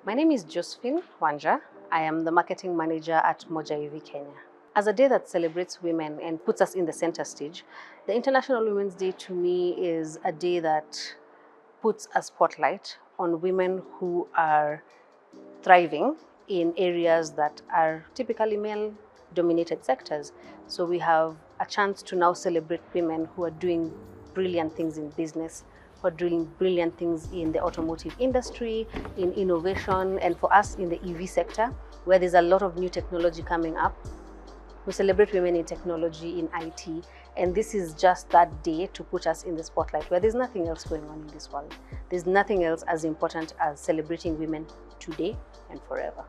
My name is Josephine Wanja. I am the marketing manager at IWD, Kenya. As a day that celebrates women and puts us in the center stage, the International Women's Day to me is a day that puts a spotlight on women who are thriving in areas that are typically male-dominated sectors. So we have a chance to now celebrate women who are doing brilliant things in business, who are doing brilliant things in the automotive industry, in innovation, and for us in the EV sector, where there's a lot of new technology coming up. We celebrate women in technology, in IT, and this is just that day to put us in the spotlight where there's nothing else going on in this world. There's nothing else as important as celebrating women today and forever.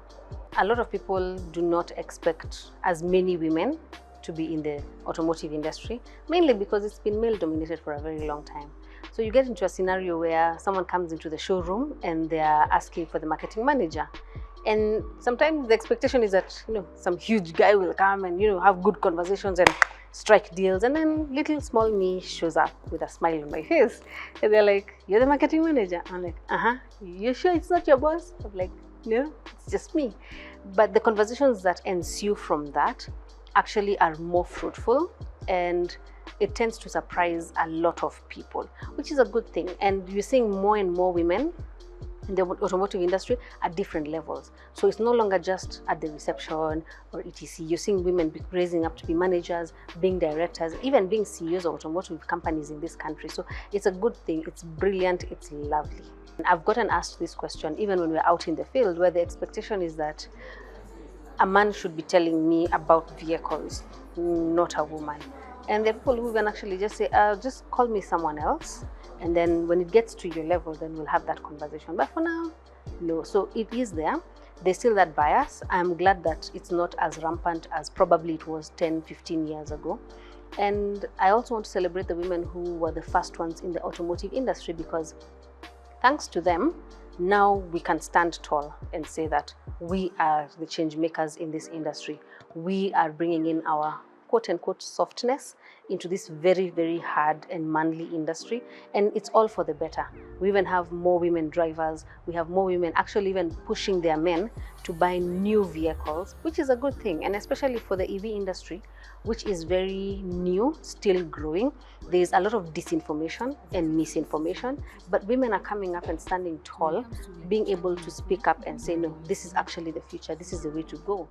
A lot of people do not expect as many women to be in the automotive industry, mainly because it's been male-dominated for a very long time. So you get into a scenario where someone comes into the showroom and they are asking for the marketing manager. And sometimes the expectation is that, some huge guy will come and, have good conversations and strike deals. And then little small me shows up with a smile on my face. And they're like, "You're the marketing manager?" I'm like, "You sure it's not your boss?" I'm like, "No, it's just me." But the conversations that ensue from that actually are more fruitful, and it tends to surprise a lot of people, which is a good thing. And you're seeing more and more women in the automotive industry at different levels. So it's no longer just at the reception or etc. You're seeing women raising up to be managers, being directors, even being CEOs of automotive companies in this country. So it's a good thing, it's brilliant, it's lovely. And I've gotten asked this question even when we're out in the field, where the expectation is that a man should be telling me about vehicles, not a woman. And there are people who can actually just say, just call me someone else. And then when it gets to your level, then we'll have that conversation. But for now, no. So it is there. There's still that bias. I'm glad that it's not as rampant as probably it was 10, 15 years ago. And I also want to celebrate the women who were the first ones in the automotive industry, because thanks to them, now we can stand tall and say that we are the change makers in this industry. We are bringing in our quote-unquote softness into this very, very hard and manly industry, and it's all for the better. We even have more women drivers. We have more women actually even pushing their men to buy new vehicles, which is a good thing, and especially for the EV industry, which is very new, still growing. There's a lot of disinformation and misinformation, but women are coming up and standing tall, being able to speak up and say, no, this is actually the future, this is the way to go.